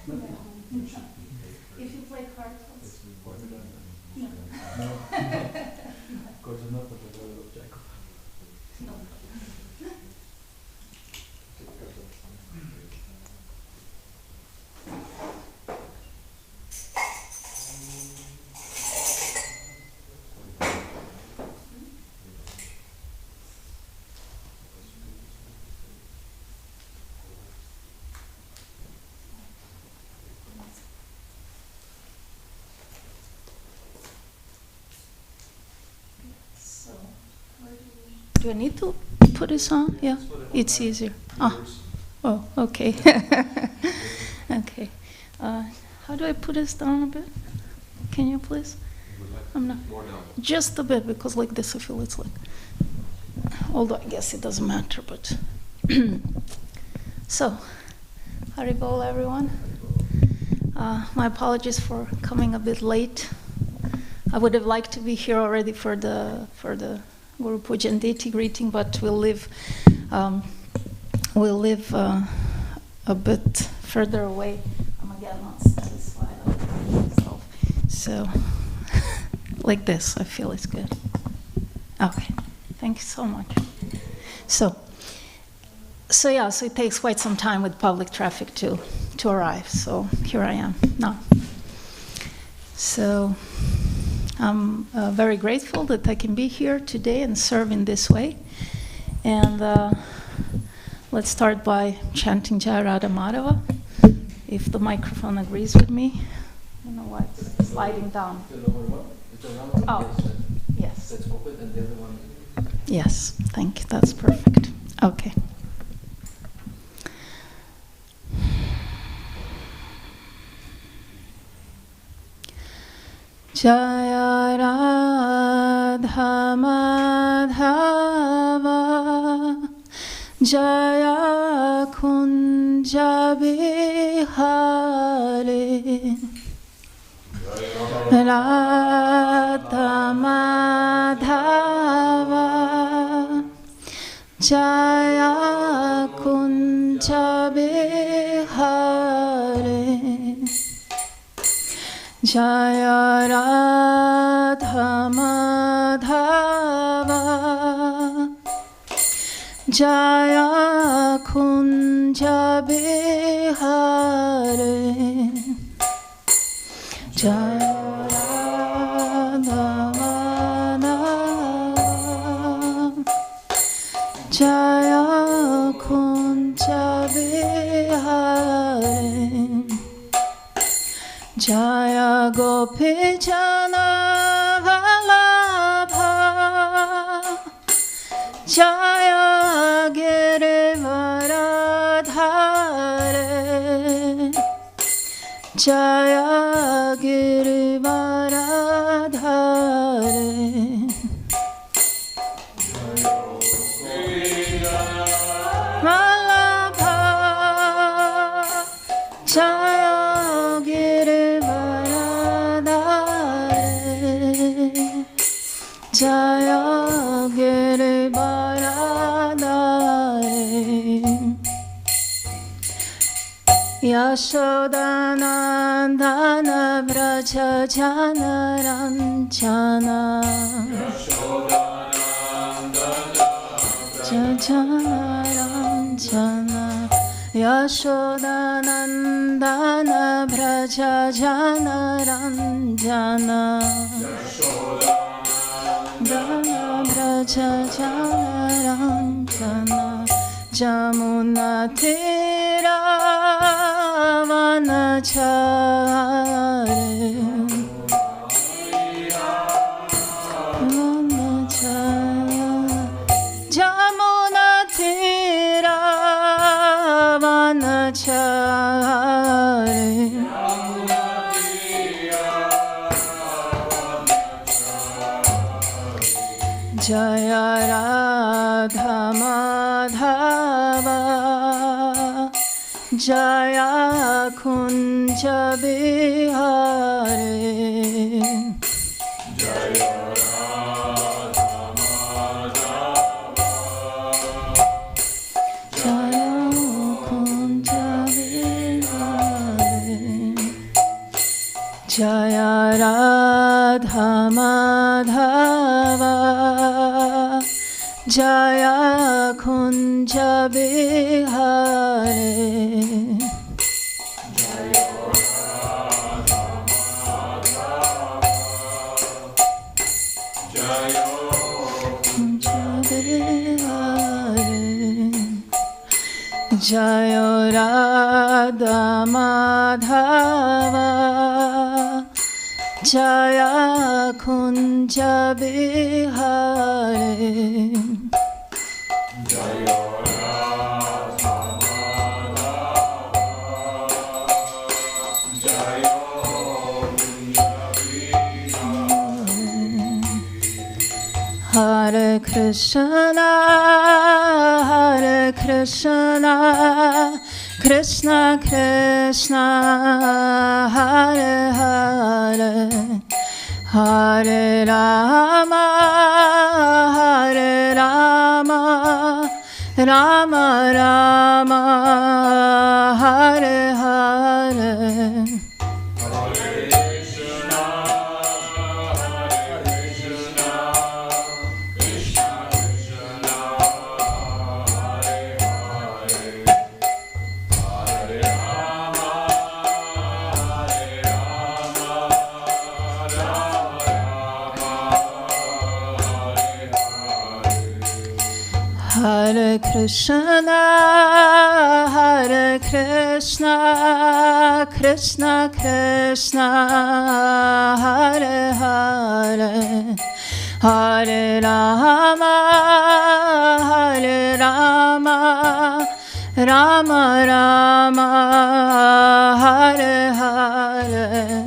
If you play cards, no. So, do I need to put this on? Yeah, it's easier. Oh, okay. Okay. How do I put this down a bit? Can you please? I'm not. Just a bit, because like this I feel it's like. Although I guess it doesn't matter, but. So, Haribol, everyone. My apologies for coming a bit late. I would have liked to be here already for the Guru Puja and Deity greeting, but we'll live a bit further away. I'm again not satisfied with myself. So, like this, I feel it's good. Okay, thank you so much. So it takes quite some time with public traffic to arrive. So here I am now. So I'm very grateful that I can be here today and serve in this way. And let's start by chanting Jai Radha Madhava. If the microphone agrees with me. I don't know why it's sliding down. Oh, yes. Let's open and the other one. Yes, thank you. That's perfect. Okay. Jaya Radha Madhava Jaya Kunja Bihari Radha Madhava Jaya Kunja Bihari Jaya Radha Madhava Jaya Kunja Bihari Jaya Radha Madhava Jaya Kunja Bihari Jaya Gopi Jana Vallabha Jaya Girivaradhare Jaya Girivaradhare Vallabha Jaya Jaya Girivaradhare Yashodanandana Vraja Jana Ranjana Jana Ranjana Yashodanandana Vraja Jana Ranjana Dana Vraja Jana Ranjana Jamuna Tira Vanachare Jamuna Tira Vanachare Jaya Radha Madhava Jaya Kunja Bihari Jaya Radha Madhava Jaya Kunja Bihari Jaya Radha Madhava Jaya Kunja Bihare Jaya Radha Madhava Jaya Kunja Bihare Jaya Radha Madhava Jaya Kunja Bihare Hare Krishna Hare Krishna Krishna Krishna Hare Hare Hare Rama Hare Rama Rama Rama Hare Hare Hare Krishna, Hare Krishna, Krishna Krishna, Hare Hare, Hare Rama, Hare Rama, Rama Rama, Hare Hare.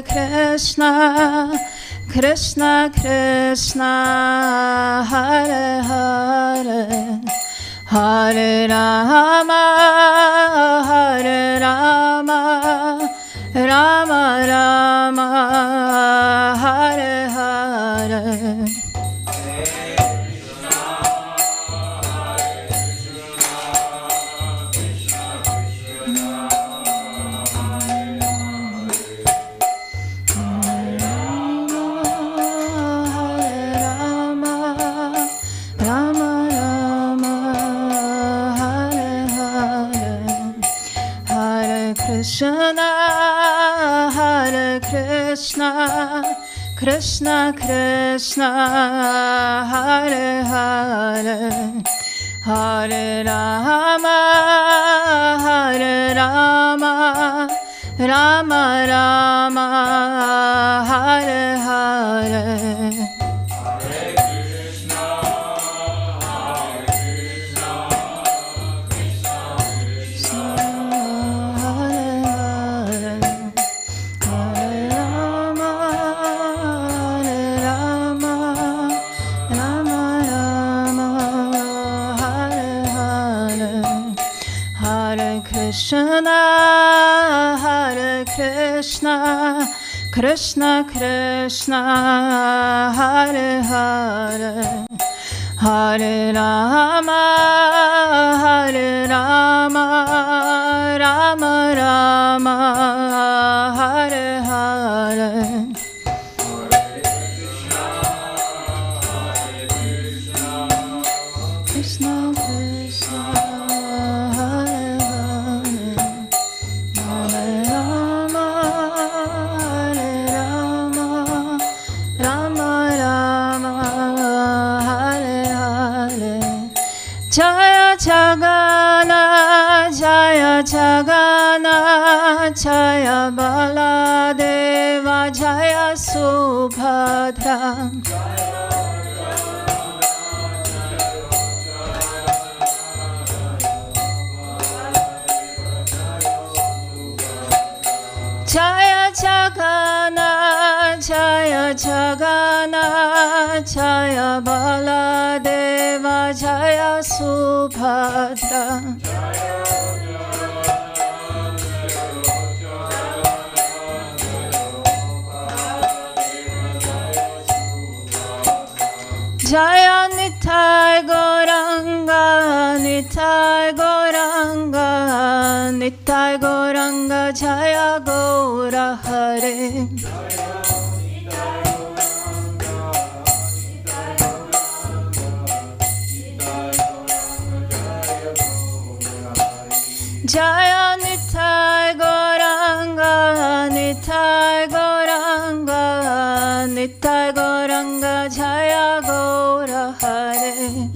Krishna, Krishna Krishna, Hare Hare, Hare Rama, Hare Rama, Rama Rama, Hare Hare. Krishna, Hare Krishna, Krishna Krishna, Hare Hare, Hare Rama, Hare Rama, Rama Rama, Hare Hare. Krishna, Hare Krishna, Krishna Krishna, Hare Hare, Hare Rama, Hare Rama, Rama Rama, Hare Hare. Krishna Krishna, Hare Rama, Hare Rama, Rama Rama, Hare Hare. Jaya Jagana, Jaya Jagana, Jaya Baladeva, Jaya Subhadra. Jaya Jagana, Jaya Jagana, Baladeva Jaya Subhadra Jaya Nitai Gauranga, Nitai Gauranga, Nitai Gauranga, Jaya Gaura Hare. Jaya Nitai Gauranga, Nitai Gauranga, Nitai Gauranga, Jaya Gaura Hare.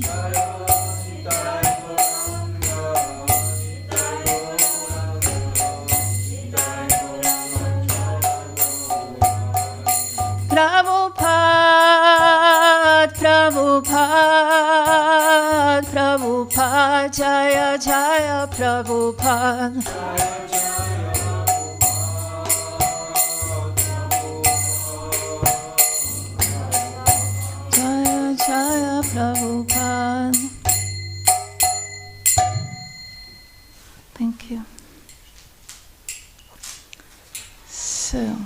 Prabhupada, Prabhupada, Prabhupada, Jaya Jaya Prabhupada. Jaya Jaya Prabhupada. Thank you. So,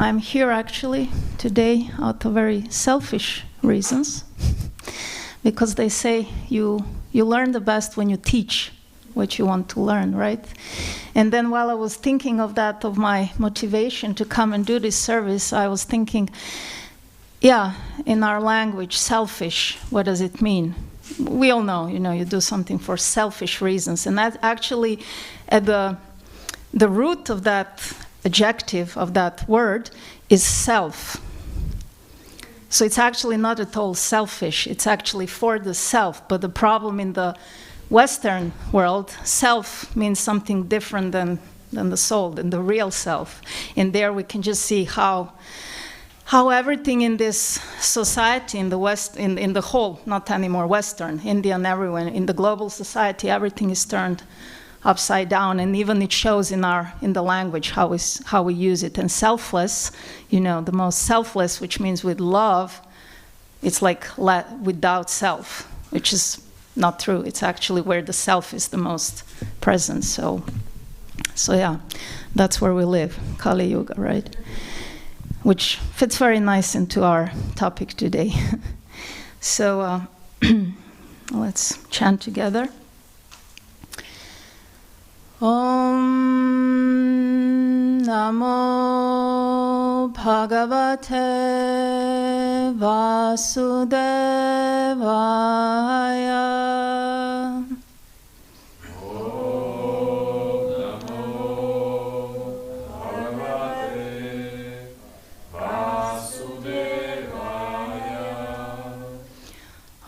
I'm here actually today out of very selfish reasons, because they say you learn the best when you teach what you want to learn, right? And then while I was thinking of that, of my motivation to come and do this service, I was thinking, yeah, in our language, selfish, what does it mean? We all know, you do something for selfish reasons, and that actually, at the root of that adjective of that word is self. So it's actually not at all selfish, it's actually for the self. But the problem in the Western world, self means something different than the soul, than the real self. And there we can just see how everything in this society, in the West, in the whole, not anymore Western, Indian, everywhere, in the global society, everything is turned upside down, and even it shows in the language how we use it. And selfless, the most selfless, which means with love, it's like without self, which is not true. It's actually where the self is the most present. So yeah, that's where we live, Kali Yuga, right? Which fits very nice into our topic today. So let's chant together. Om Namo Bhagavate Vasudevaya.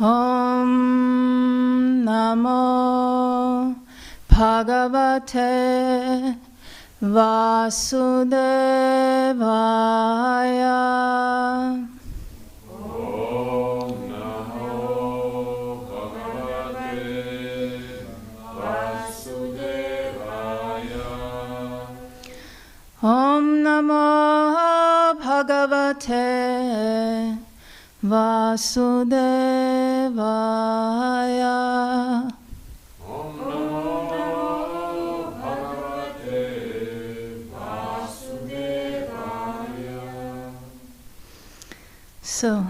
Om Namo Bhagavate Vasudevaya. Om Namo Bhagavate Vasudevaya. Om Namo Bhagavate Vasudevaya. So,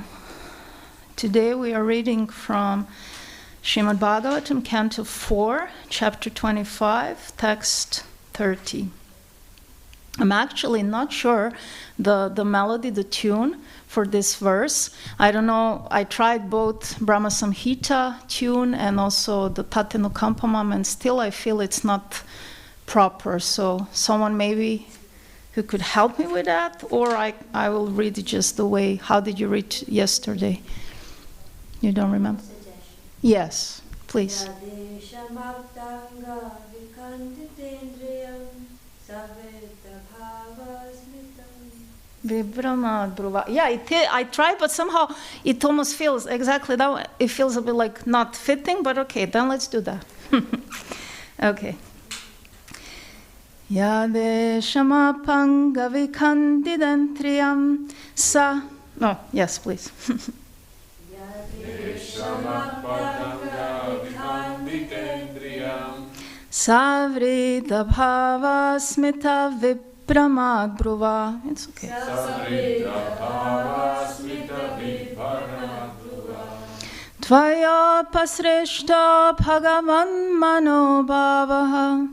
today we are reading from Srimad Bhagavatam, Canto 4, Chapter 25, Text 30. I'm actually not sure the melody, the tune for this verse. I don't know, I tried both Brahma Samhita tune and also the Tatenukampamam, and still I feel it's not proper. So someone maybe who could help me with that, or I will read it just the way. How did you read yesterday? You don't remember? Yes, please. Yeah, I tried, but somehow it almost feels exactly that way. It feels a bit like not fitting, but okay, then let's do that. Okay. Yade Shamapanga Vikandidantriyam Sa. Oh, yes, please. Savrita Bhava Smita Vipramad Bhruva. It's okay. Tvaya Pasrishta Bhagavan Manobhavaha.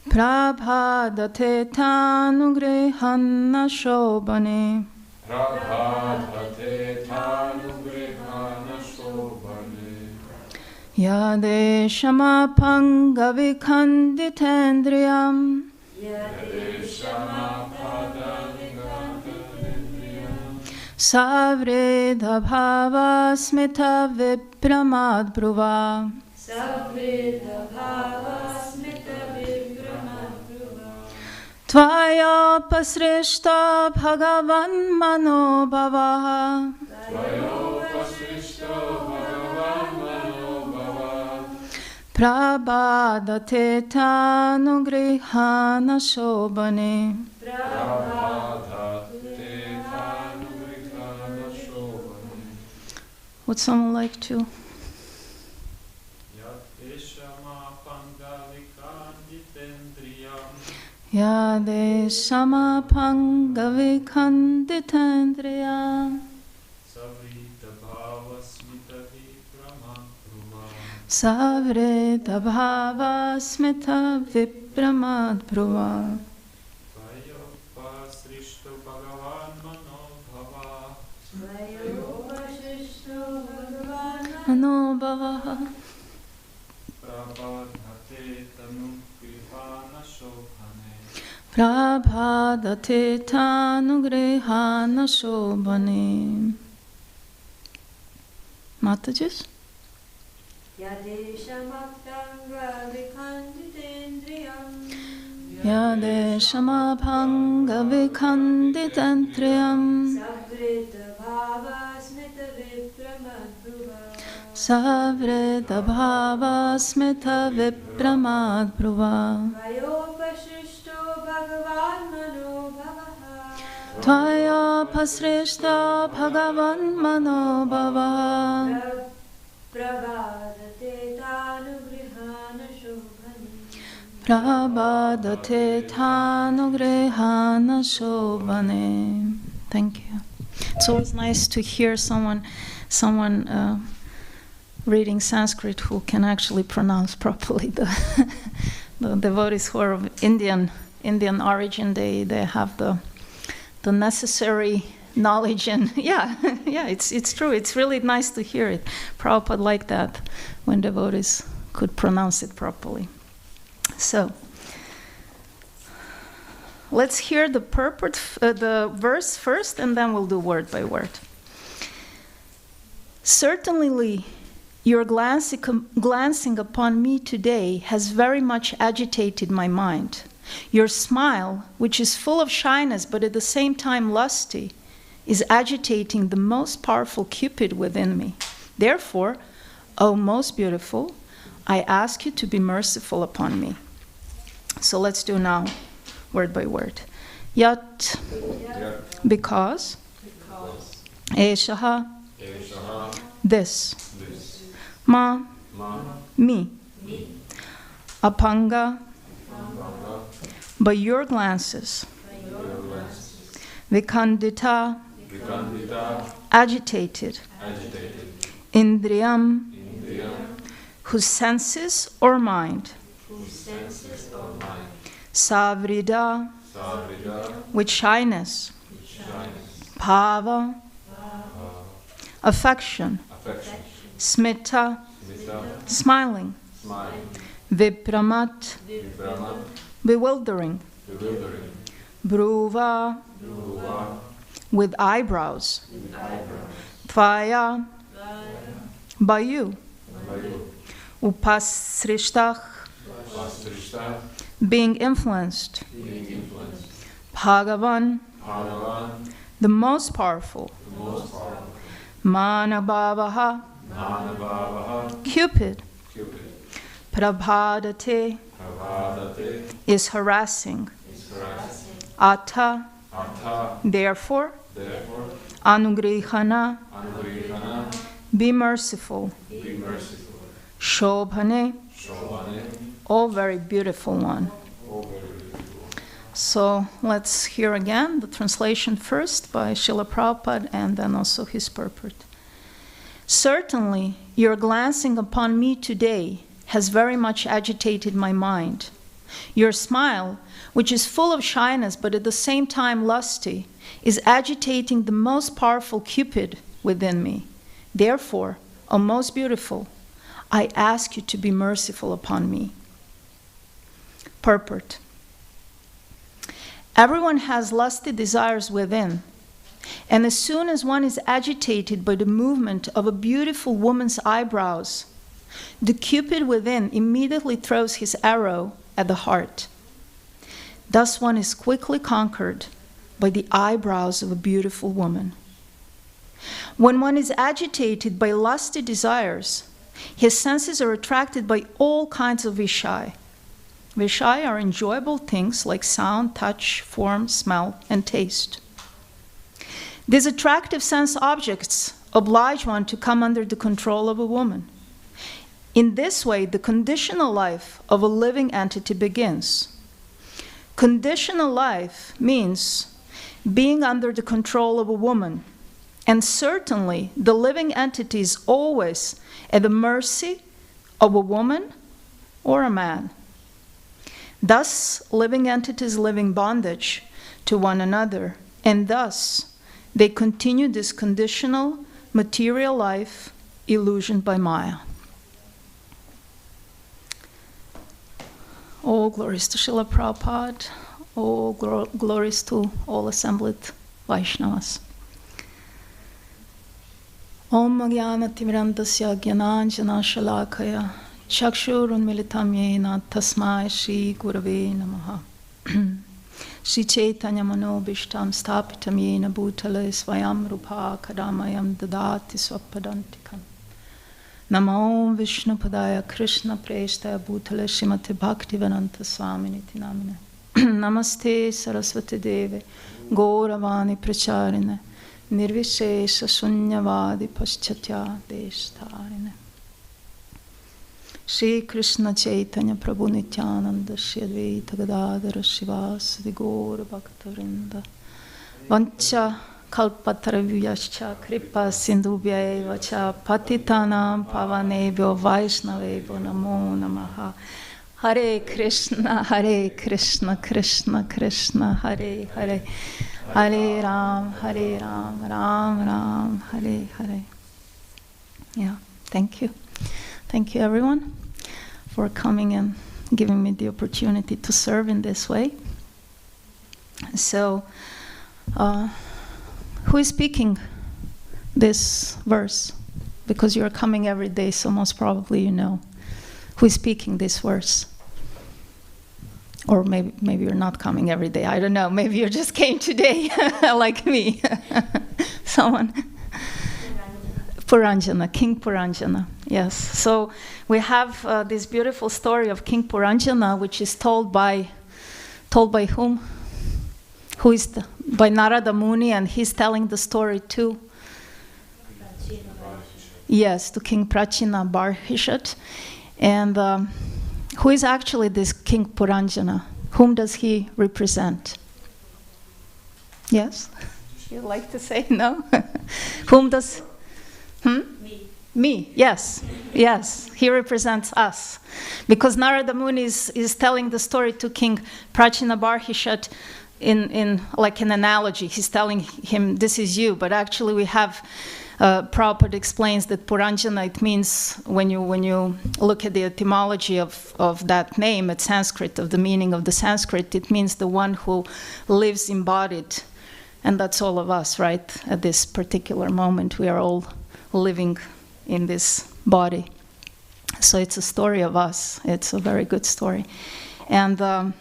Prabhadate Tanugrihanna Shobhane. Yade Shamapanga Vikanditendriyam. Savreda Bhava Smita Vipramad Bhruva. Tvaya Pasrishta Bhagavan Manobhavaha. Prabhadate Tanugrihana Shobhane. Would someone like to? Yade Shamapanga Vikanditendriya. Savrita Bhava Smita Vipramad Bhruva. Manobhavaha. Prabhadate Tanugrihana Shobhane. Matajis? Yade Shamapanga Vikanditendriyam. Savrita Bhava Smita Vipramad Bhruva. Tvaya Pasrishta Bhagavan Manobhavaha. Prabhadate Tanugrihana Shobhane. Thank you. It's always nice to hear someone reading Sanskrit who can actually pronounce properly. The devotees who are of Indian origin, they have the necessary knowledge, and it's true. It's really nice to hear it. Prabhupada liked that when devotees could pronounce it properly. So let's hear the purport, the verse first, and then we'll do word by word. Certainly, your glancing upon me today has very much agitated my mind. Your smile, which is full of shyness but at the same time lusty, is agitating the most powerful Cupid within me. Therefore, O most beautiful, I ask you to be merciful upon me. So let's do now, word by word. Yat, because, Eshaha, this, Ma, me, Apanga, by your glances, Vikandita, agitated, Indriyam, whose senses or mind, Savrida, with shyness, Bhava, affection, Smita, smiling, Vipramat, bewildering, Bhruva, with eyebrows, Tvaya, by you, Upasrishtach, being influenced, Bhagavan, the most powerful, Manabhavaha, Cupid. Prabhadate is harassing. Atha, therefore. Anugrihana, be merciful. Shobhane, oh very beautiful one. So let's hear again the translation first by Srila Prabhupada and then also his purport. Certainly, your glancing upon me today has very much agitated my mind. Your smile, which is full of shyness but at the same time lusty, is agitating the most powerful Cupid within me. Therefore, O most beautiful, I ask you to be merciful upon me. Purport. Everyone has lusty desires within, and as soon as one is agitated by the movement of a beautiful woman's eyebrows, the Cupid within immediately throws his arrow at the heart. Thus one is quickly conquered by the eyebrows of a beautiful woman. When one is agitated by lusty desires, his senses are attracted by all kinds of Vishai. Vishai are enjoyable things like sound, touch, form, smell, and taste. These attractive sense objects oblige one to come under the control of a woman. In this way, the conditional life of a living entity begins. Conditional life means being under the control of a woman, and certainly the living entity is always at the mercy of a woman or a man. Thus, living entities live in bondage to one another, and thus they continue this conditional material life illusioned by Maya. All glories to Srila Prabhupada, all glories to all assembled Vaishnavas. Om Jnana-timirandasya Jnananjana Shalakaya Chakshurunmilitam Yena Tasmai Shri Gurave Namaha. Shri Chaitanya Manobishtam Stapitam Yena Bhutale Svayam Rupa Kadamayam Dadati Swapadantikam. Namo Vishnu Padaya Krishna Prestaya Bhutale Srimate Bhaktivedanta Swaminiti Namine. Namaste Saraswati Deve Gauravani Pracharine Nirvishesha Sunyavadi Paschatya Deshtarine. Shri Krishna Chaitanya Prabhu Nityananda Shri Advaita Gadadhara Shivasadi Gaura Bhaktarinda Vancha Kalpataraviyascha Kripa Sindhubhya Cha Patitanam Pavanebhyo Vaishnavebhyo Namo Namaha. Hare Krishna, Krishna Krishna, Hare Hare, Hare Ram, Ram Ram, Hare Hare. Yeah, thank you. Thank you everyone for coming and giving me the opportunity to serve in this way. So, who is speaking this verse? Because you're coming every day, so most probably you know. Who is speaking this verse? Or maybe you're not coming every day. I don't know. Maybe you just came today, like me. Someone. Puranjana, King Puranjana. Yes. So we have this beautiful story of King Puranjana, which is told by whom? Who is by Narada Muni, and he's telling the story to. Yes, to King Prachina Barhishat. And who is actually this King Puranjana? Whom does he represent? Yes? You'd like to say no? Whom does... Me, yes. Yes, he represents us. Because Narada Muni is telling the story to King Prachina Barhishat in like an analogy. He's telling him, this is you. But actually we have... Prabhupada explains that Puranjana, it means, when you look at the etymology of that name, at Sanskrit, of the meaning of the Sanskrit, it means the one who lives embodied. And that's all of us, right? At this particular moment, we are all living in this body. So it's a story of us. It's a very good story. And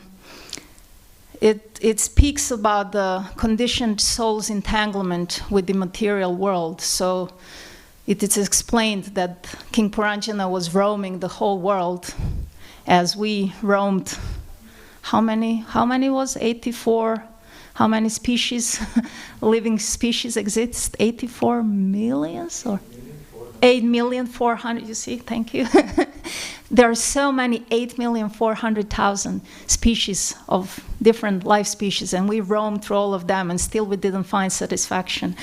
it speaks about the conditioned soul's entanglement with the material world. So it is explained that King Puranjana was roaming the whole world as we roamed. How many was 84? How many species, living species exist? 84 millions or 8,400,000, you see, thank you. There are so many 8,400,000 species of different life species, and we roamed through all of them, and still we didn't find satisfaction.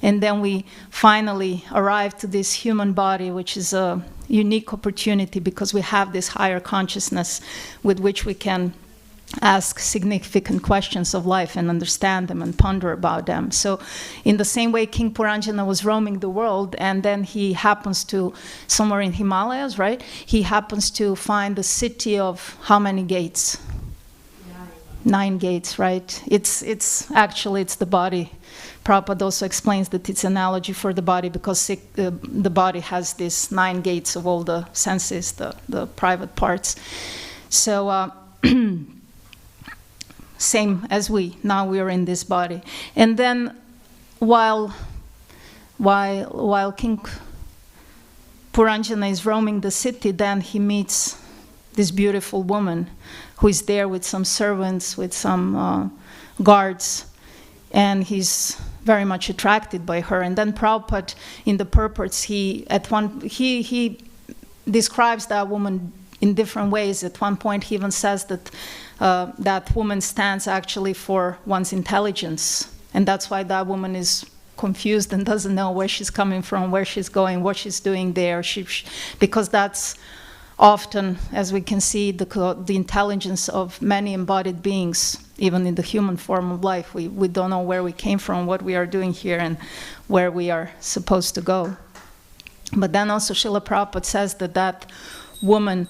And then we finally arrived to this human body, which is a unique opportunity because we have this higher consciousness with which we can ask significant questions of life and understand them and ponder about them. So in the same way, King Puranjana was roaming the world, and then he happens to, somewhere in Himalayas, right? He happens to find the city of how many gates? 9 gates, right? It's actually the body. Prabhupada also explains that it's an analogy for the body because the body has these 9 gates of all the senses, the private parts. So same as now we are in this body. And then while King Puranjana is roaming the city, then he meets this beautiful woman who is there with some servants, with some guards, and he's very much attracted by her. And then Prabhupada, in the purports, he describes that woman in different ways. At one point, he even says that that woman stands actually for one's intelligence, and that's why that woman is confused and doesn't know where she's coming from, where she's going, what she's doing there, because that's often, as we can see, the intelligence of many embodied beings, even in the human form of life. We don't know where we came from, what we are doing here, and where we are supposed to go. But then also Srila Prabhupada says that woman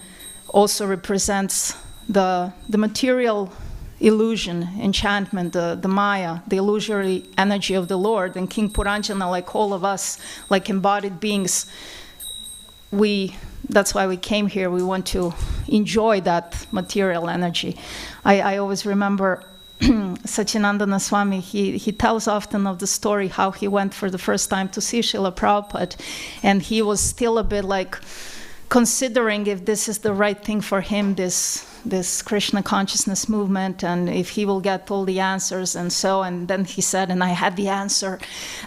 also represents the material illusion, enchantment, the Maya, the illusory energy of the Lord. And King Puranjana, like all of us, like embodied beings, that's why we came here. We want to enjoy that material energy. I always remember Satyanandana Swami, he tells often of the story how he went for the first time to see Srila Prabhupada, and he was still a bit like considering if this is the right thing for him, this Krishna consciousness movement, and if he will get all the answers and so. And then he said, and I had the answer,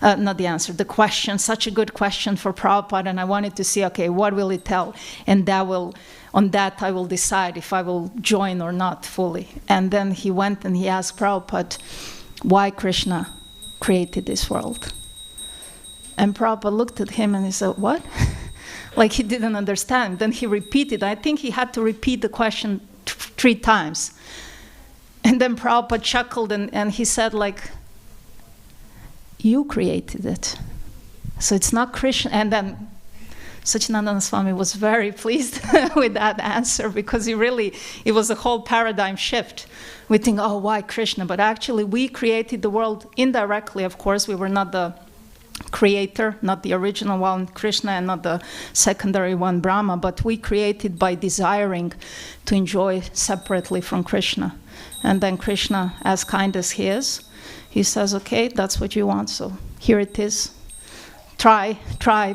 the question, such a good question for Prabhupada, and I wanted to see, okay, what will it tell? And on that I will decide if I will join or not fully. And then he went and he asked Prabhupada why Krishna created this world. And Prabhupada looked at him and he said, what? Like he didn't understand. Then he repeated. I think he had to repeat the question 3 times. And then Prabhupada chuckled and he said, like, you created it. So it's not Krishna. And then Satyanandana Swami was very pleased with that answer, because it was a whole paradigm shift. We think, oh, why Krishna? But actually we created the world indirectly, of course. We were not the creator, not the original one, Krishna, and not the secondary one, Brahma, but we created by desiring to enjoy separately from Krishna. And then Krishna, as kind as he is, he says, okay, that's what you want, so here it is. Try.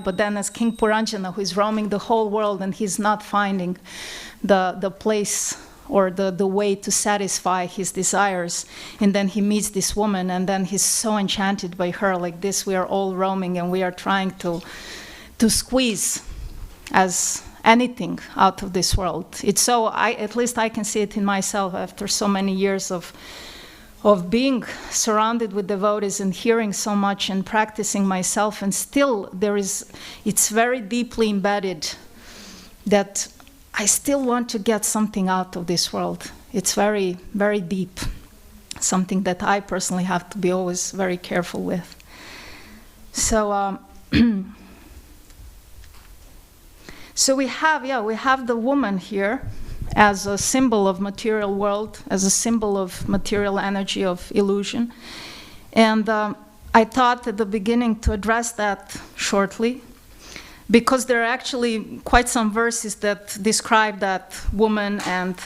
But then as King Puranjana, who is roaming the whole world and he's not finding the place or the way to satisfy his desires, and then he meets this woman, and then he's so enchanted by her. Like this, we are all roaming and we are trying to squeeze as anything out of this world. It's so, at least I can see it in myself after so many years of being surrounded with devotees and hearing so much and practicing myself, and still it's very deeply embedded that I still want to get something out of this world. It's very, very deep, something that I personally have to be always very careful with. So, so we have the woman here as a symbol of material world, as a symbol of material energy, of illusion. And I thought at the beginning to address that shortly, because there are actually quite some verses that describe that woman and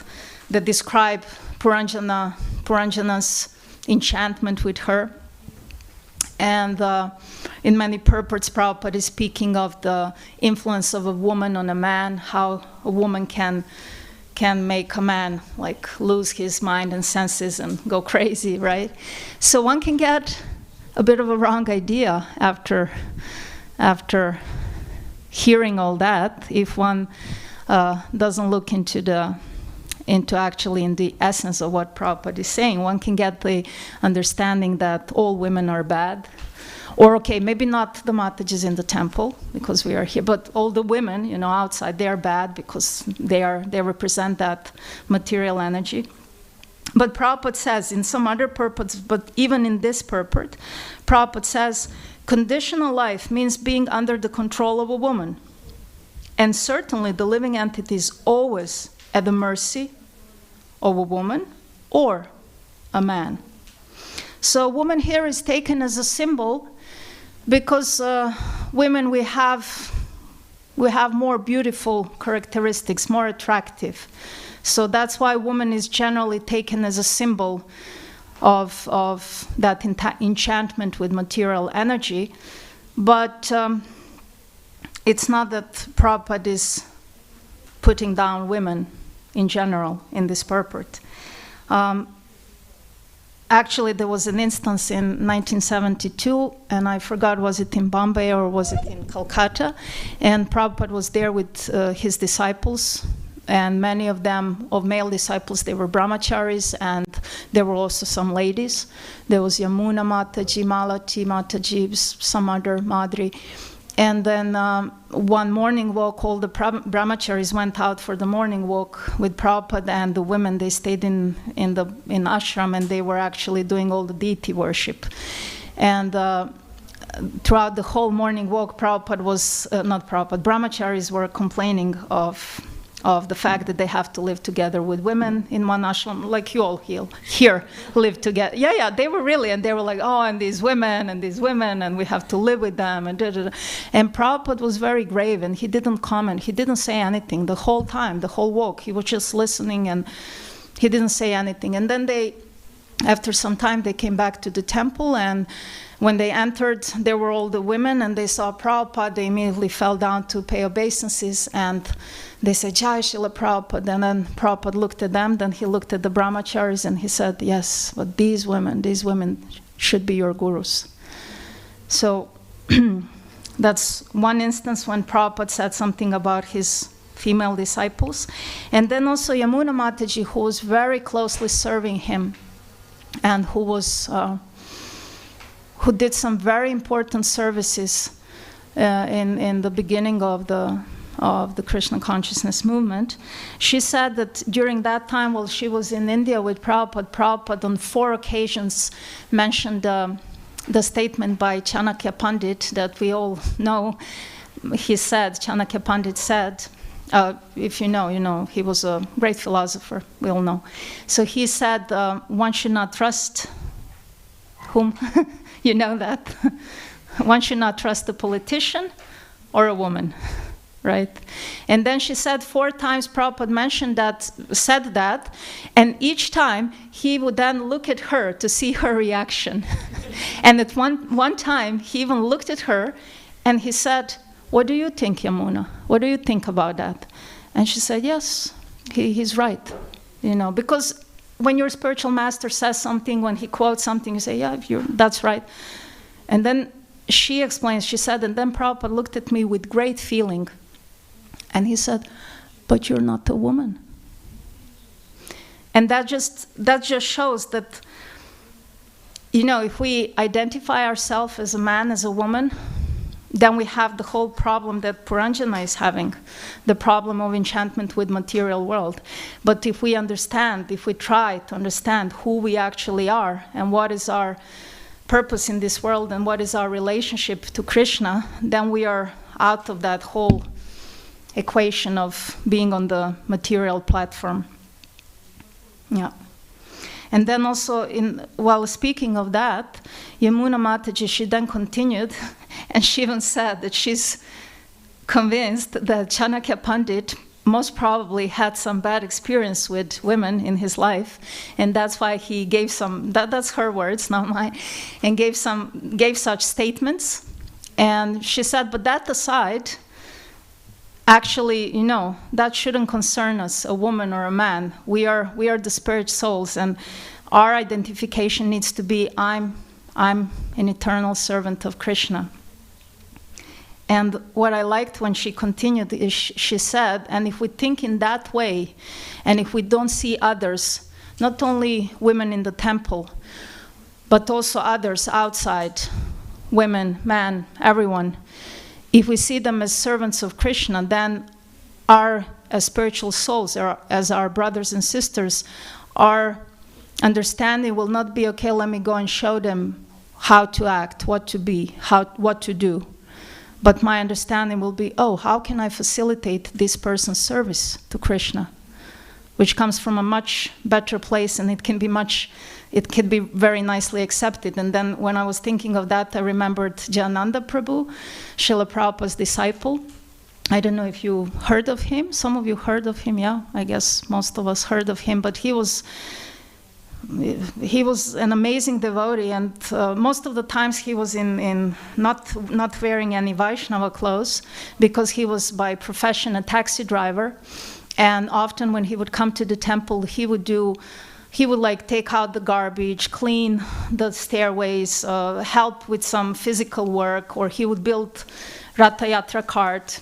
that describe Puranjana's enchantment with her. And in many purports, Prabhupada is speaking of the influence of a woman on a man, how a woman can make a man like lose his mind and senses and go crazy, right? So one can get a bit of a wrong idea after hearing all that, if one doesn't look into the essence of what Prabhupada is saying. One can get the understanding that all women are bad. Or, okay, maybe not the Matajis in the temple, because we are here, but all the women, outside, they are bad because they represent that material energy. But Prabhupada says, in some other purports, but even in this purport, Prabhupada says, conditional life means being under the control of a woman. And certainly the living entity is always at the mercy of a woman or a man. So a woman here is taken as a symbol because women, we have more beautiful characteristics, more attractive. So that's why woman is generally taken as a symbol of that enchantment with material energy. But it's not that Prabhupada is putting down women in general in this purport. Actually, there was an instance in 1972, and I forgot, was it in Bombay or was it in Calcutta? And Prabhupada was there with his disciples, and many of them, of male disciples, they were brahmacharis, and there were also some ladies. There was Yamuna Mataji, Malati Mataji, some other Madri. And then one morning walk, all the brahmacharis went out for the morning walk with Prabhupada, and the women, they stayed in ashram, and they were actually doing all the deity worship. And throughout the whole morning walk, brahmacharis were complaining of the fact that they have to live together with women in one ashram, like you all here live together. Yeah, they were really, and they were like, oh, and these women, and we have to live with them, and da-da-da. And Prabhupada was very grave, and he didn't comment, he didn't say anything the whole time, the whole walk. He was just listening, and he didn't say anything. And then after some time, they came back to the temple, and when they entered, there were all the women, and they saw Prabhupada. They immediately fell down to pay obeisances, and they said, Jai Srila Prabhupada. And then Prabhupada looked at them, then he looked at the brahmacharis, and he said, yes, but these women should be your gurus. So that's one instance when Prabhupada said something about his female disciples. And then also Yamuna Mataji, who was very closely serving him, and who did some very important services in the beginning of the Krishna consciousness movement. She said that during that time, while she was in India with Prabhupada on 4 occasions mentioned the statement by Chanakya Pandit that we all know. Chanakya Pandit said, if you know, he was a great philosopher, we all know. So he said, one should not trust whom? You know that. One should not trust a politician or a woman, right? And then she said 4 times Prabhupada said that, and each time he would then look at her to see her reaction. And at one time, he even looked at her, and he said, what do you think, Yamuna? What do you think about that? And she said, yes, he's right. Because when your spiritual master says something, when he quotes something, you say, yeah, that's right. And then she explains, she said, and then Prabhupada looked at me with great feeling. And he said, but you're not a woman. And that just shows that, if we identify ourselves as a man, as a woman, then we have the whole problem that Puranjana is having, the problem of enchantment with material world. But if we try to understand who we actually are and what is our purpose in this world and what is our relationship to Krishna, then we are out of that whole equation of being on the material platform. Yeah. And then also, while speaking of that, Yamuna Mataji, she then continued, and she even said that she's convinced that Chanakya Pandit most probably had some bad experience with women in his life, and that's why he gave that's her words, not mine, and gave such statements. And she said, but that aside, actually, that shouldn't concern us, a woman or a man. We are the spirit souls, and our identification needs to be, I'm an eternal servant of Krishna. And what I liked when she continued is she said, and if we think in that way, and if we don't see others, not only women in the temple, but also others outside, women, men, everyone, if we see them as servants of Krishna, then as spiritual souls, as our brothers and sisters, our understanding will not be, okay, let me go and show them how to act, what to be, what to do. But my understanding will be, how can I facilitate this person's service to Krishna? Which comes from a much better place, and it can be very nicely accepted. And then when I was thinking of that, I remembered Jayananda Prabhu, Srila Prabhupada's disciple. I don't know if you heard of him. Some of you heard of him, yeah? I guess most of us heard of him. But he was an amazing devotee, and most of the times he was in not wearing any Vaishnava clothes, because he was by profession a taxi driver. And often when he would come to the temple, he would take out the garbage, clean the stairways, help with some physical work, or he would build Ratha Yatra cart.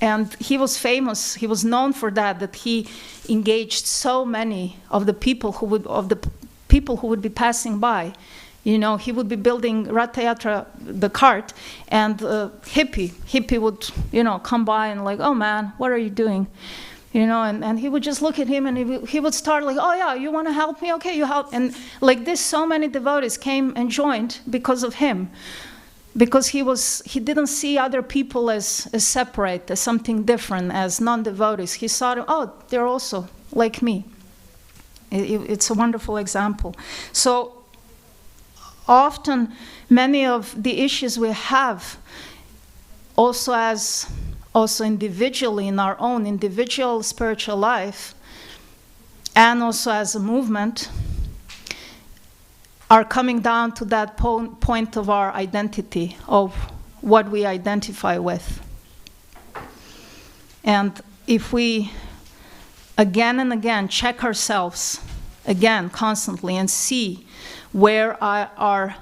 And he was famous, he was known for that he engaged so many of the people who would be passing by. He would be building Ratha Yatra, the cart, and hippie would, come by and like, oh man, what are you doing? And he would just look at him, and he would start like, oh yeah, you want to help me? Okay, you help. And like this, so many devotees came and joined because of him. Because he didn't see other people as separate, as something different, as non-devotees. He saw them, they're also like me. It's a wonderful example. So often, many of the issues we have, also individually in our own individual spiritual life, and also as a movement, are coming down to that point of our identity, of what we identify with. And if we again and again check ourselves, again, constantly, and see where our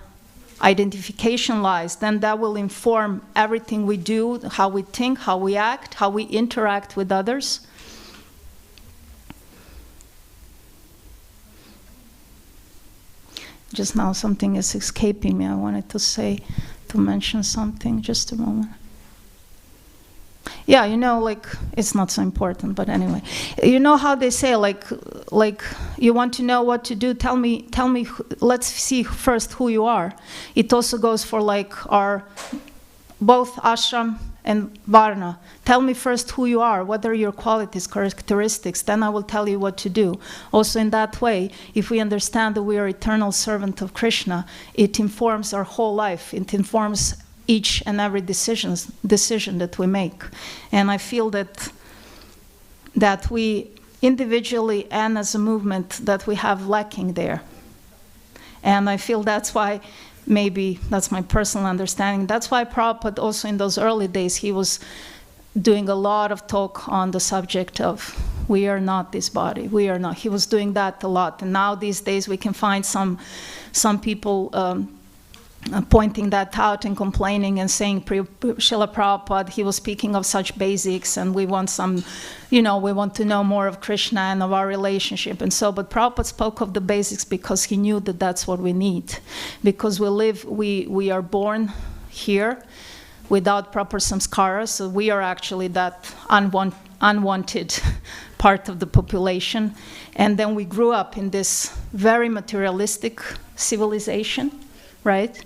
identification lies, then that will inform everything we do, how we think, how we act, how we interact with others. Just now something is escaping me. I wanted to mention something. Just a moment. Yeah, it's not so important, but anyway. You know how they say, like you want to know what to do, tell me, let's see first who you are. It also goes for our both ashram and varna. Tell me first who you are, what are your qualities, characteristics, then I will tell you what to do. Also in that way, if we understand that we are eternal servant of Krishna, it informs our whole life. It informs each and every decision that we make. And I feel that we individually and as a movement, that we have lacking there. And I feel that's why, maybe that's my personal understanding, that's why Prabhupada also in those early days, he was doing a lot of talk on the subject of we are not this body, we are not. He was doing that a lot. And now these days we can find some people pointing that out and complaining and saying, Srila Prabhupada, he was speaking of such basics, and we want we want to know more of Krishna and of our relationship. And so, but Prabhupada spoke of the basics because he knew that that's what we need. Because we are born here without proper samskara, so we are actually that unwanted part of the population. And then we grew up in this very materialistic civilization, right?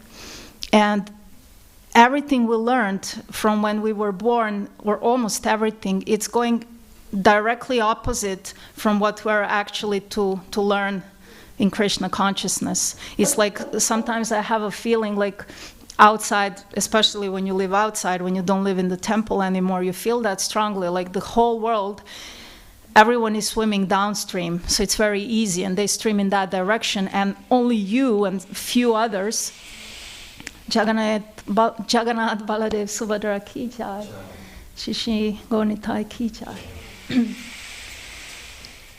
And everything we learned from when we were born, or almost everything, it's going directly opposite from what we're actually to learn in Krishna consciousness. It's like sometimes I have a feeling like outside, especially when you live outside, when you don't live in the temple anymore, you feel that strongly, like the whole world, everyone is swimming downstream, so it's very easy, and they stream in that direction, and only you and few others Jagannath Baladev Subhadra ki jai. Shishi Gonitai ki jai.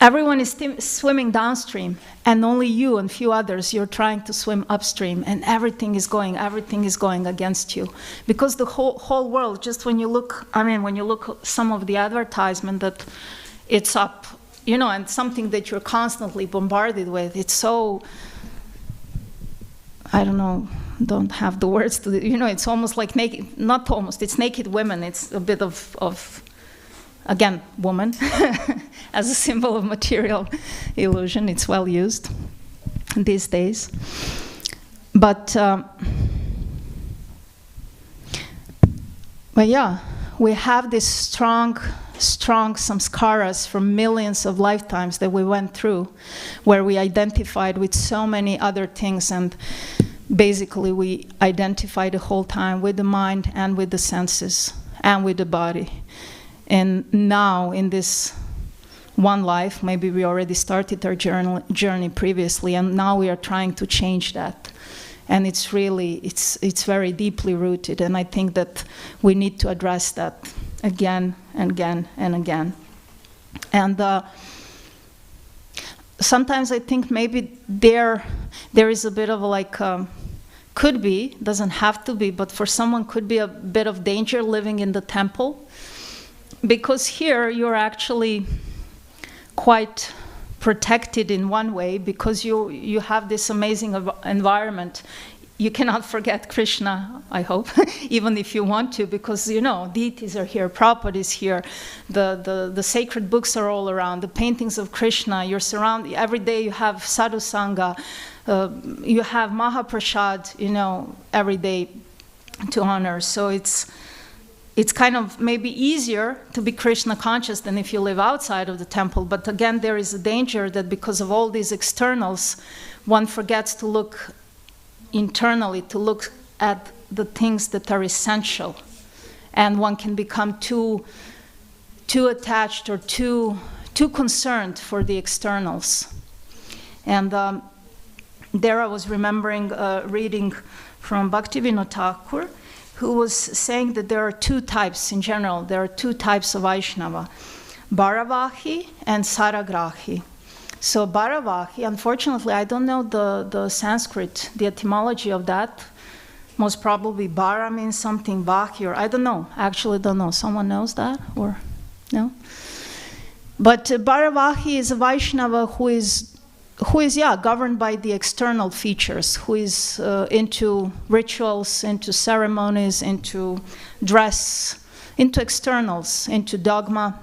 Everyone is swimming downstream, and only you and few others, you're trying to swim upstream, and everything is going against you. Because the whole world, just when you look some of the advertisement that it's up, and something that you're constantly bombarded with, it's so, I don't have the words to, it's almost like naked, not almost, it's naked women, it's a bit of again, woman, as a symbol of material illusion. It's well used these days. But yeah, we have these strong samskaras from millions of lifetimes that we went through, where we identified with so many other things, and basically we identify the whole time with the mind and with the senses and with the body. And now, in this one life, maybe we already started our journey previously, and now we are trying to change that. And it's really, it's very deeply rooted, and I think that we need to address that again and again and again. And sometimes I think maybe there is a bit of could be, doesn't have to be, but for someone could be a bit of danger living in the temple. Because here you're actually quite protected in one way, because you have this amazing environment. You cannot forget Krishna, I hope, even if you want to, because deities are here, Prabhupada is here, the sacred books are all around, the paintings of Krishna, you're surrounded, every day you have sadhu sangha, you have Mahaprasad, every day to honor. So it's kind of maybe easier to be Krishna conscious than if you live outside of the temple. But again, there is a danger that because of all these externals, one forgets to look internally, to look at the things that are essential. And one can become too attached or too concerned for the externals. And there I was remembering reading from Bhaktivinoda Thakur, who was saying that there are two types in general. There are two types of Vaishnava, Bharavahi and Saragrahi. So Bharavahi, unfortunately, I don't know the Sanskrit, the etymology of that. Most probably Bhara means something, Vahi, or I don't know. Actually don't know. Someone knows that? Or no? But Bharavahi is a Vaishnava who is governed by the external features, who is into rituals, into ceremonies, into dress, into externals, into dogma.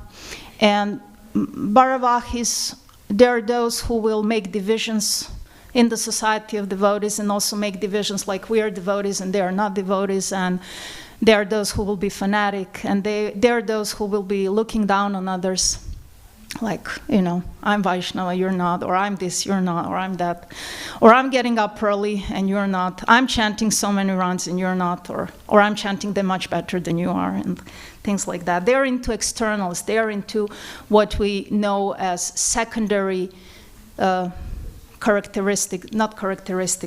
And Bharavahis, there are those who will make divisions in the society of devotees, and also make divisions like we are devotees and they are not devotees, and there are those who will be fanatic, and there are those who will be looking down on others. Like, I'm Vaishnava, you're not, or I'm this, you're not, or I'm that, or I'm getting up early and you're not, I'm chanting so many rounds and you're not, or I'm chanting them much better than you are, and things like that. They're into externals, they're into what we know as secondary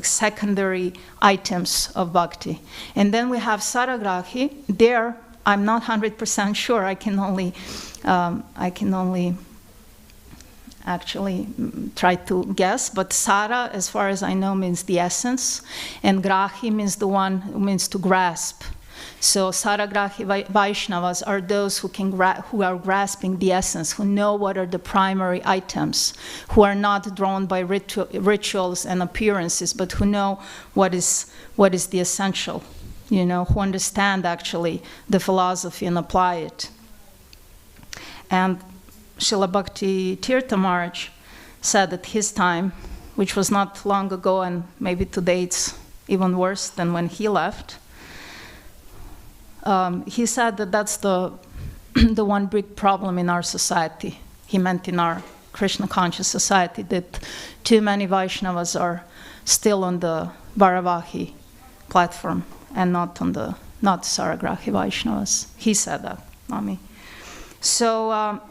secondary items of bhakti. And then we have Saragrahi. There, I'm not 100% sure, I can only actually try to guess, but Sara, as far as I know, means the essence, and Grahi means the one who means to grasp. So Saragrahi Vaishnavas are those who are grasping the essence, who know what are the primary items, who are not drawn by rituals and appearances, but who know what is the essential, who understand actually the philosophy and apply it. And Srila Bhakti Tirtha Maharaj said at his time, which was not long ago, and maybe today it's even worse than when he left, he said that that's the one big problem in our society. He meant in our Krishna conscious society, that too many Vaishnavas are still on the Bharavahi platform and not Saragrahi Vaishnavas. He said that, not me. So,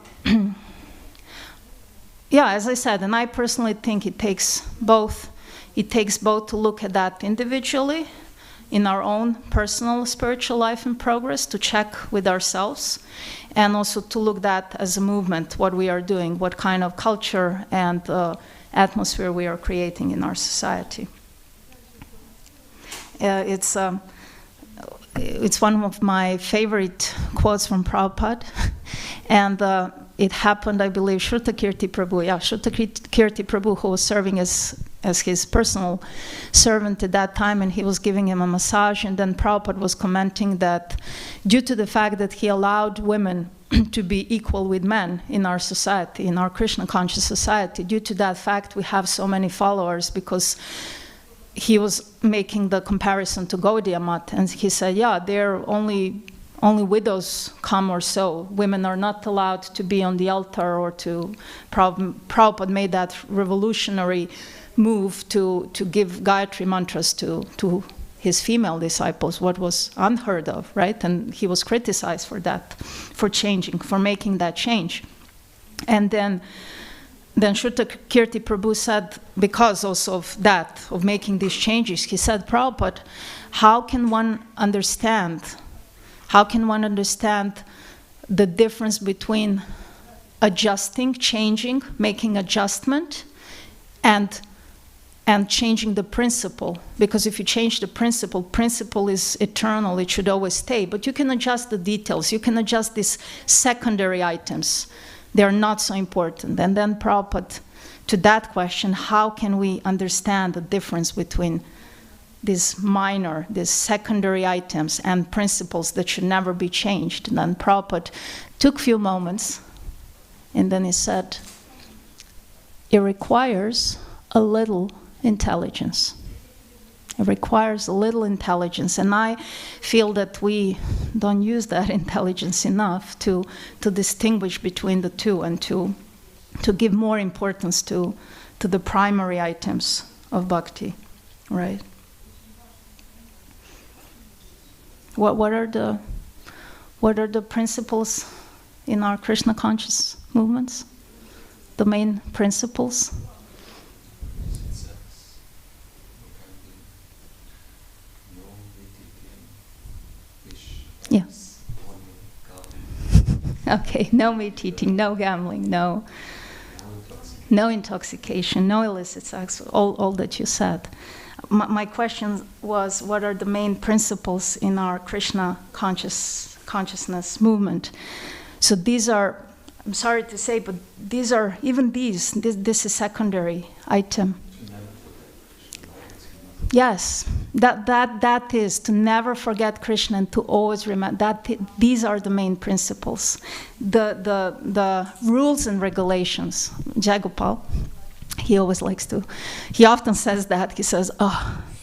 yeah, as I said, and I personally think it takes both to look at that individually, in our own personal spiritual life and progress, to check with ourselves, and also to look at that as a movement, what we are doing, what kind of culture and atmosphere we are creating in our society. It's one of my favorite quotes from Prabhupada, and it happened, I believe, Shrutakirti Prabhu, who was serving as his personal servant at that time, and he was giving him a massage, and then Prabhupada was commenting that due to the fact that he allowed women to be equal with men in our society, in our Krishna conscious society, due to that fact we have so many followers, because he was making the comparison to Gaudiya Mat, and he said, yeah, they're only widows come or so. Women are not allowed to be on the altar, or to... Prabhupada made that revolutionary move to give Gayatri mantras to his female disciples, what was unheard of, right? And he was criticized for that, for making that change. And then Shrutakirti Prabhu said, because also of that, of making these changes, he said, Prabhupada, how can one understand the difference between adjusting, changing, making adjustment, and changing the principle? Because if you change the principle is eternal, it should always stay. But you can adjust the details, you can adjust these secondary items. They're not so important. And then Prabhupada, to that question, how can we understand the difference between these secondary items and principles that should never be changed? And then Prabhupada took a few moments, and then he said, it requires a little intelligence. It requires a little intelligence, and I feel that we don't use that intelligence enough to distinguish between the two, and to give more importance to the primary items of bhakti, right? What are the principles in our Krishna conscious movements? The main principles? Yeah. Okay, no meat eating, no gambling, no intoxication, no illicit sex, all that you said. My question was, what are the main principles in our Krishna consciousness movement? So these are, I'm sorry to say, but these are, even this is secondary item. Yes, that is to never forget Krishna and to always remember that these are the main principles. The rules and regulations. Jagopal, he often says that. He says,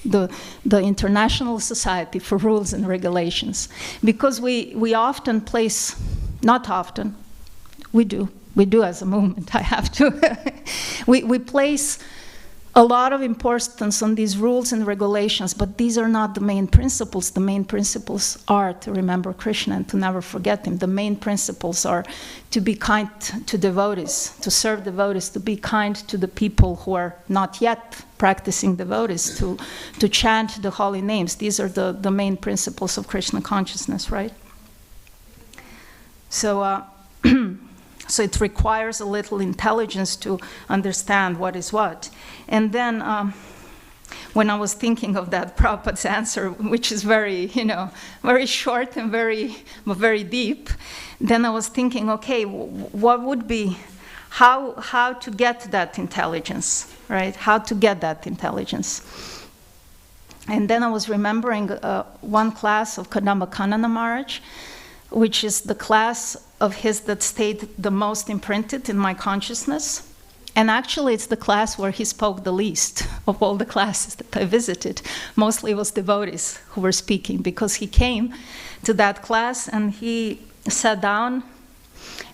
the International Society for Rules and Regulations. Because we often place, not often, we do as a movement, I have to, we place a lot of importance on these rules and regulations, but these are not the main principles. The main principles are to remember Krishna and to never forget him. The main principles are to be kind to devotees, to serve devotees, to be kind to the people who are not yet practicing devotees, to chant the holy names. These are the main principles of Krishna consciousness, right? So, so it requires a little intelligence to understand what is what. And then when I was thinking of that Prabhupada's answer, which is very, very short and very deep, then I was thinking, okay, what would be, how to get that intelligence, right? How to get that intelligence. And then I was remembering one class of Kadamba Kanana Maharaj, which is the class of his that stayed the most imprinted in my consciousness. And actually, it's the class where he spoke the least of all the classes that I visited. Mostly it was devotees who were speaking, because he came to that class and he sat down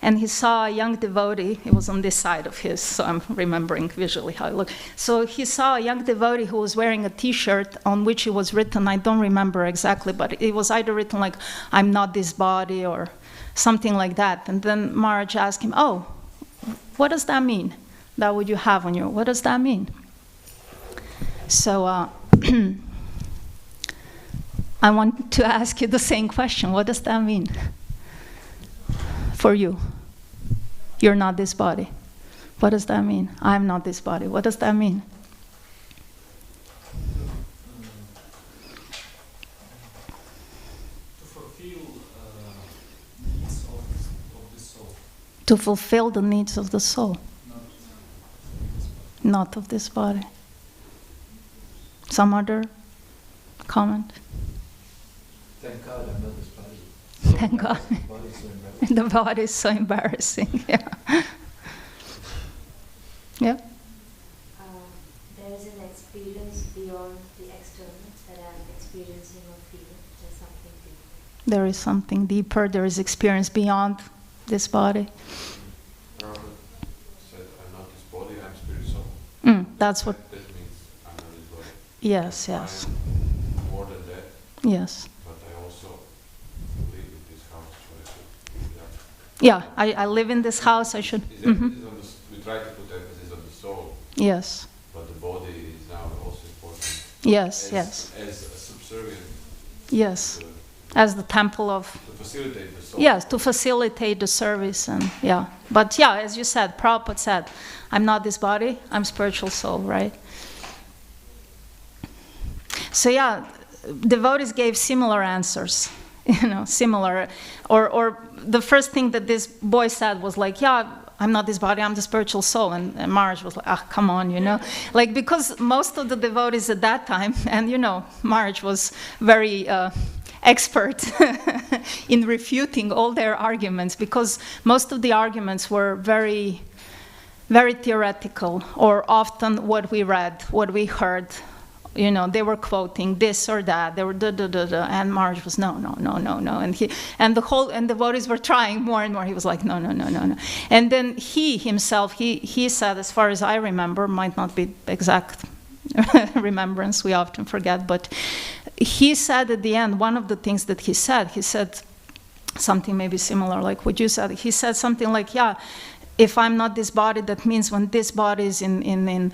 and he saw a young devotee. It was on this side of his, so I'm remembering visually how it looked. So he saw a young devotee who was wearing a T-shirt on which it was written, I don't remember exactly, but it was either written like, I'm not this body, or something like that. And then Maharaj asked him, oh, what does that mean? That what you have on your, what does that mean? So I want to ask you the same question. What does that mean for you? You're not this body. What does that mean? I'm not this body. What does that mean? To fulfill the needs of the soul, not of this body. Some other comment? Thank God I'm not this body. Thank God. The body is so embarrassing. Yeah. Yeah. There is an experience beyond the external that I'm experiencing or feeling. There's something deeper. There is something deeper. There is experience beyond this body. Robert said, I'm not this body, I'm spirit soul. That's what. That means I'm not this body. Yes, yes. I'm more than that. Yes. But I also live in this house, so I should. Yeah, I live in this house. I should. We try to put emphasis on the soul. Yes. But the body is now also important. Yes, yes. As a subservient. Yes. As the temple of. To facilitate the soul. Yes, to facilitate the service, and yeah. But yeah, as you said, Prabhupada said, I'm not this body, I'm spiritual soul, right? So yeah, devotees gave similar answers, similar. Or the first thing that this boy said was like, yeah, I'm not this body, I'm the spiritual soul. And Maharaj was like, come on, Like, because most of the devotees at that time, and Maharaj was very expert in refuting all their arguments, because most of the arguments were very, very theoretical, or often what we read, what we heard. They were quoting this or that. They were and Maharaj was no, and the devotees were trying more and more. He was like no. And then he himself, he said, as far as I remember, might not be exact remembrance, we often forget, but he said at the end, one of the things that he said something maybe similar like what you said. He said something like, yeah, if I'm not this body, that means when this body is in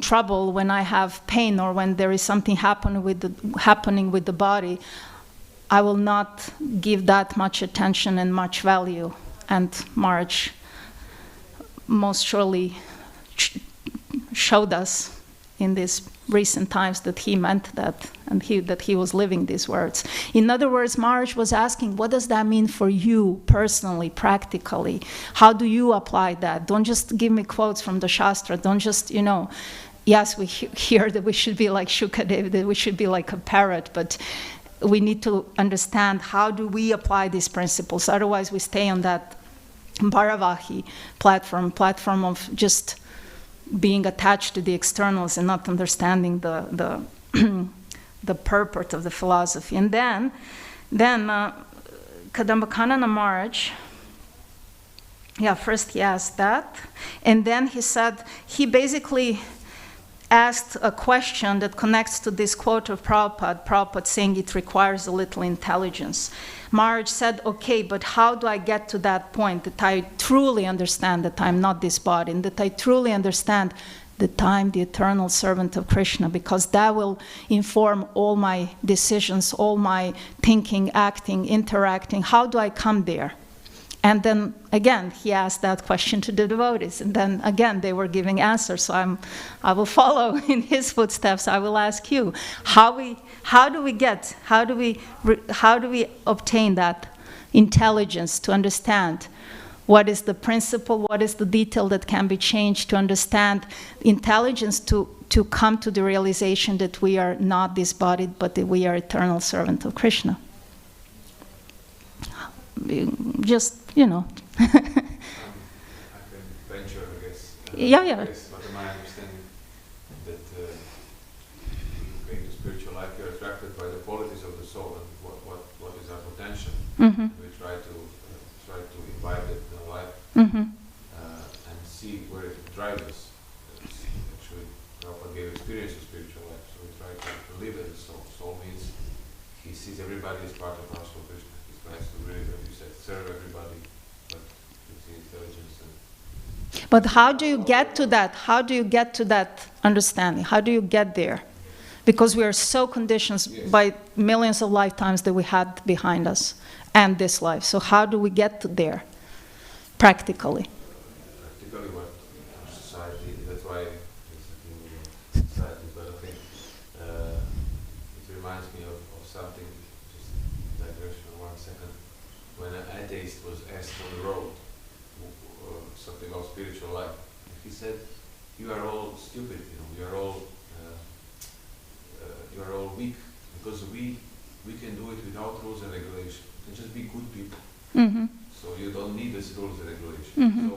trouble, when I have pain, or when there is something happening with the body, I will not give that much attention and much value. And Maharaj most surely showed us in these recent times that he meant that, and that he was living these words. In other words, Maharaj was asking, what does that mean for you personally, practically? How do you apply that? Don't just give me quotes from the Shastra. Don't just, yes, we hear that we should be like Shukadev, that we should be like a parrot, but we need to understand, how do we apply these principles? Otherwise, we stay on that Bharavahi platform of just being attached to the externals and not understanding the the purport of the philosophy. And then Kadambakanana Maharaj, first he asked that, and then he said, he basically asked a question that connects to this quote of Prabhupada saying it requires a little intelligence. Maharaj said, okay, but how do I get to that point that I truly understand that I'm not this body, and that I truly understand that I'm the eternal servant of Krishna, because that will inform all my decisions, all my thinking, acting, interacting. How do I come there? And then again, he asked that question to the devotees, and then again they were giving answers. So I will follow in his footsteps. I will ask you, how do we obtain that intelligence to understand what is the principle, what is the detail that can be changed, to understand intelligence to come to the realization that we are not this body, but that we are eternal servant of Krishna. Just, I can venture, I guess. Yeah. But in my understanding that going to spiritual life, you're attracted by the qualities of the soul and what is our potential. Mm-hmm. We try to invite it in our life and see where it drives us. Actually, Prabhupada gave experience of spiritual life, so we try to live it. Soul means he sees everybody as part of our soul. Krishna. He tries to really, as you said, serve everybody, but with the intelligence. But how do you get to that? How do you get to that understanding? How do you get there? because we are so conditioned by millions of lifetimes that we had behind us and this life. So how do we get there practically? Practically, what society, that's why it's a thing about society, but I think it reminds me of something, just digression for 1 second. When an atheist was asked on the road something about spiritual life, he said, "You are all stupid, you are all weak, because we can do it without rules and regulation. We can just be good people. Mm-hmm. So you don't need these rules and regulation." Mm-hmm. So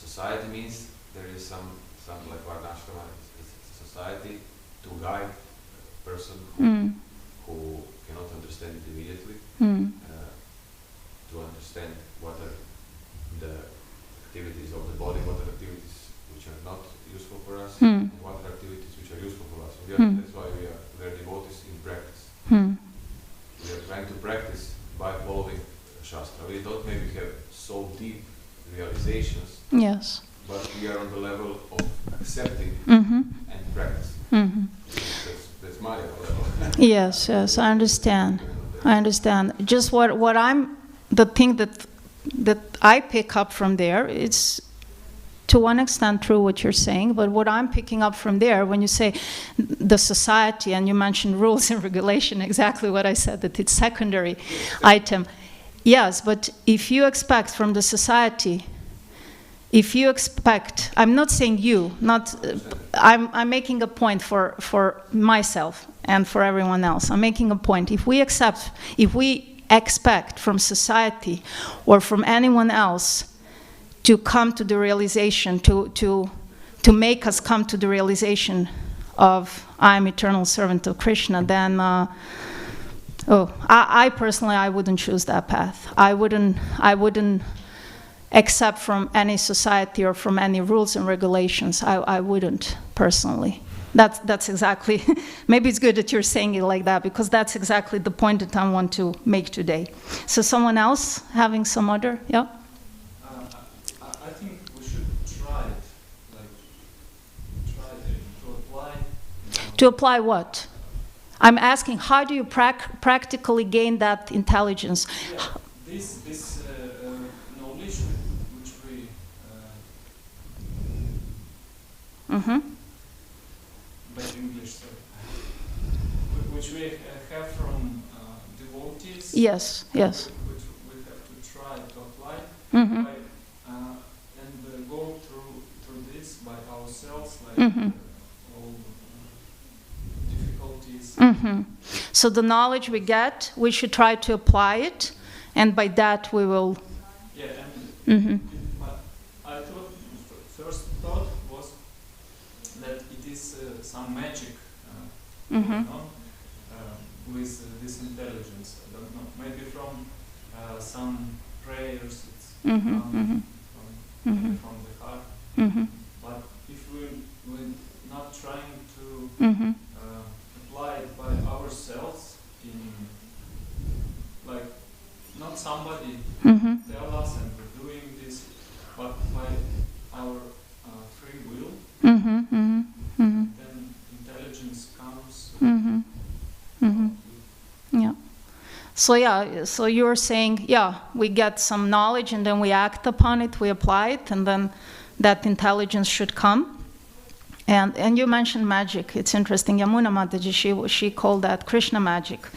society means there is some like Varnashrama, it's a society to guide a person who cannot understand it immediately, to understand what are the activities of the body, what are activities which are not useful for us, and what are activities which are useful for us. That's why we are devotees in practice. We are trying to practice by following Shastra. We don't maybe have so deep realizations, Yes. but we are on the level of accepting and practice. That's my level. Yes, I understand. Just what I'm, the thing that I pick up from there, it's to one extent true what you're saying, but what I'm picking up from there, when you say the society, and you mentioned rules and regulation, exactly what I said, that it's secondary item. Yes, but if you expect from the society, I'm not saying you, I'm making a point for myself and for everyone else. I'm making a point. If we expect from society or from anyone else to come to the realization, to make us come to the realization of I am eternal servant of Krishna, then I personally, I wouldn't choose that path. I wouldn't accept from any society or from any rules and regulations. I wouldn't personally. That's exactly, maybe it's good that you're saying it like that, because that's exactly the point that I want to make today. So someone else having some other, yeah? I think we should try it, to apply. To apply what? I'm asking, how do you practically gain that intelligence? Yeah, this knowledge which we by English, sorry, which we have from devotees. Yes. Which we have to try to apply, by, and go through this by ourselves, like all difficulties. So the knowledge we get, we should try to apply it, and by that we will. Yeah, and I thought, first thought was that it is some magic going on with this intelligence. I don't know, maybe from some prayers, it's from the heart. But if we're not trying to apply it by ourselves, in like not somebody tell us and we're doing this, but by our free will, then intelligence comes. Yeah. So you're saying, we get some knowledge and then we act upon it, we apply it, and then that intelligence should come. And you mentioned magic. It's interesting. Yamuna Mataji, she called that Krishna magic.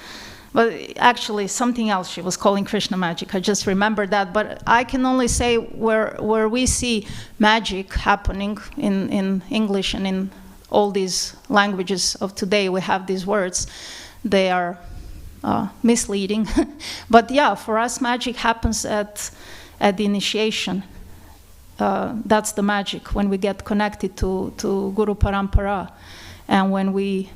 But actually, something else she was calling Krishna magic. I just remembered that. But I can only say where we see magic happening in English and in all these languages of today, we have these words. They are misleading. But for us, magic happens at the initiation. That's the magic, when we get connected to Guru Parampara. And when we